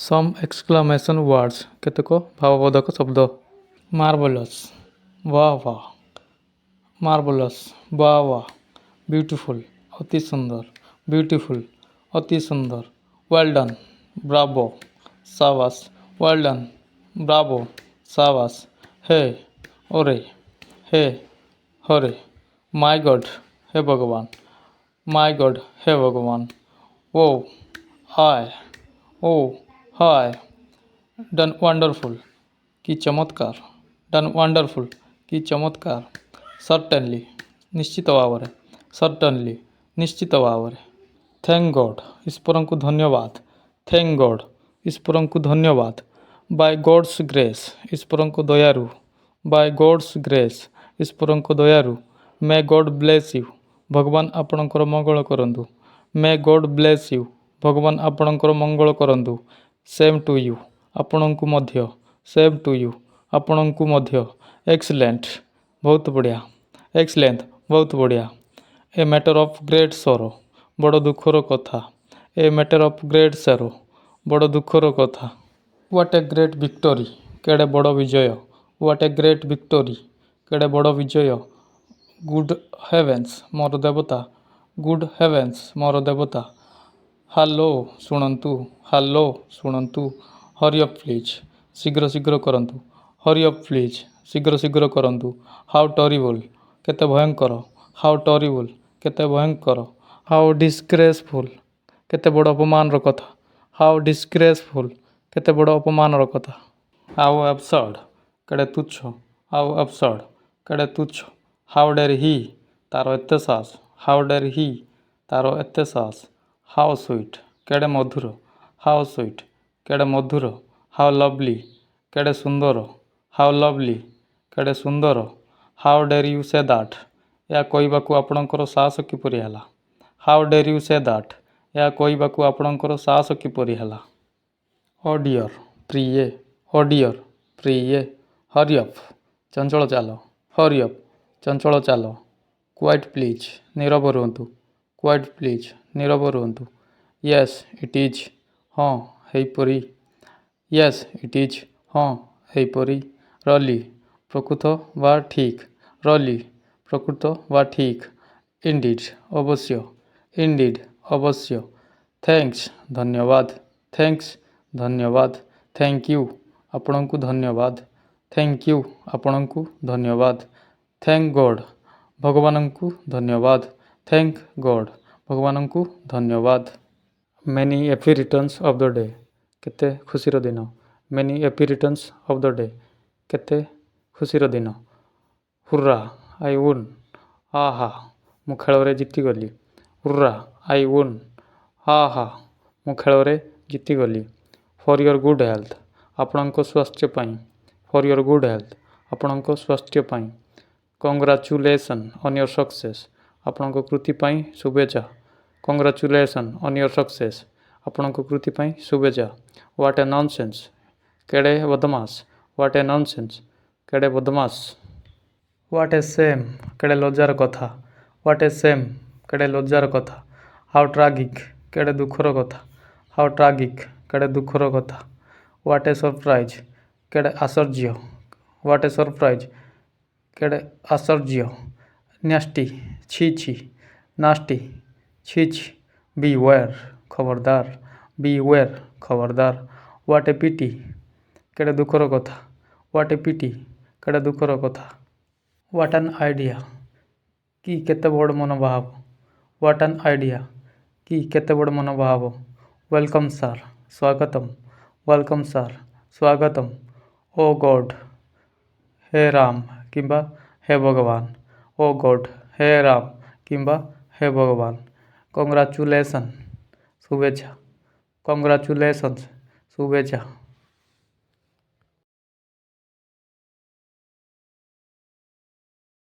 Some exclamation words କେତେକ ଭାବବୋଧକ ଶବ୍ଦ marvelous वाह वाह marvelous वाह वाह beautiful ଅତି ସୁନ୍ଦର beautiful ଅତି ସୁନ୍ଦର well done bravo शाबाश well done bravo शाबाश हे ओरे हे हरे my god हे भगवान my god हे भगवान ओ आय ओ हाय डन वंडरफुल कि चमत्कार डन वंडरफुल कि चमत्कार सर्टेनली निश्चित भाव सर्टेनली निश्चित भाव थैंक गॉड ईश्वर को धन्यवाद थैंक गॉड ईश्वर को धन्यवाद बाय गॉड्स ग्रेस ईश्वर को दयारु बाय गॉड्स ग्रेस ईश्वर को दयारु मे गॉड ब्लेस यू भगवान आपणकर मंगल करंतु मे गॉड ब्लेस यू भगवान आपणकर मंगल करंतु सेम टू यू आपणଙ୍କୁ ମଧ୍ୟ सेम टू यू आपणଙ୍କୁ ମଧ୍ୟ एक्सीलेंट बहुत बढ़िया एक्सीलेंट बहुत बढ़िया ए मैटर ऑफ ग्रेट सरो बड़ दुखर कथा ए मैटर ऑफ ग्रेट सरो बड़ दुखर कथा व्हाट ए ग्रेट विक्टोरी केड़े बड़ विजय व्हाट ए ग्रेट विक्टोरी केड़े बड़ विजय गुड हेवेंस मोर देवता गुड हेवेंस मोर देवता हालो शुणन्तु हरि अप प्लीज शीघ्र शीघ्र करंतु हरि अप प्लीज शीघ्र शीघ्र करंतु हाउ टरिबल केते भयंकर हाउ टरिबल केते भयंकर हाउ डिस्ग्रेसफुल केते बड़ अपमान कथा हाउ डिस्ग्रेसफुल केते बड़ अपमान कथा हाउ एब्सर्ड केड़े तुच्छ हाउ एब्सर्ड केड़े तुच्छ हाउ डेर ही तार एते साहस हाउ डेर ही तार एते साहस हाउ स्वीट केड़े मधुर हाउ स्वीट केड़े मधुर हाउ लवली केड़े सुंदर हाउ लवली केड़े सुंदर how dare you say that या कहबाकू आपणकर साहस किपरि हैला how dare you say that या कहबाकू आपणकर साहस किपरि हैला ओडियर प्रिय ओडियर प्रिय हरि अप चंचल चाल हरि अप चंचल चाल क्वाइट प्लीज नीरव रुहतु क्वाइट प्लीज नीरव रुहतु येस इट इज हाँ हेपरी येस इट इज हाँ हेपरी रली प्रकृत वा ठीक रली प्रकृत वा ठीक इंडिड अवश्य थैंक्स धन्यवाद थैंक यू आपण को धन्यवाद थैंक यू आपण को धन्यवाद थैंक गॉड भगवान को धन्यवाद थैंक गॉड भगवान को धन्यवाद many happy returns of the day केते खुशीर दिन many happy returns of the day केते खुशीर दिन हुर्रा आई वुन हा हा मु खेल जीतीगली हुर्रा आई वुन हा हा मु खेल जीतीगली फॉर योर गुड हेल्थ आपण स्वास्थ्य फॉर योर गुड हेल्थ आपण स्वास्थ्य कंग्राचुलेसन ऑन योर सक्सेस आपण कृति शुभेच्छा कंग्राचुलेसन ऑन योर सक्सेस आपण कृति शुभेच्छा व्हाट ए नॉनसेंस केड़े बदमाश व्हाट ए नॉनसेंस केड़े बदमाश व्हाट ए सेम केड़े लज्जार कथा व्हाट ए सेम केड़े लज्जार कथा हाउ ट्रागिक केड़े दुखर कथा हाउ ट्रागिक केड़े दुखर कथा व्हाट ए सरप्राइज केड़े आश्चर्य व्हाट ए सरप्राइज केड़े आश्चर्य नास्टी छी छी नास्टी छी छी बीवेयर खबरदार व्हाट ए पिटी केड़े दुखर कथा व्हाट ए पिटी केड़े दुखर कथा व्हाट एन आइडिया कि केते बड़ मनोभाव व्हाट एन आइडिया कि केते बड़ मनोभाव वेलकम सर स्वागतम ओ गॉड हे राम किंबा हे भगवान ओ गॉड हे राम किंबा हे भगवान कंग्राचुलेसन शुभेच्छा कंग्राचुलेसन्स शुभेच्छा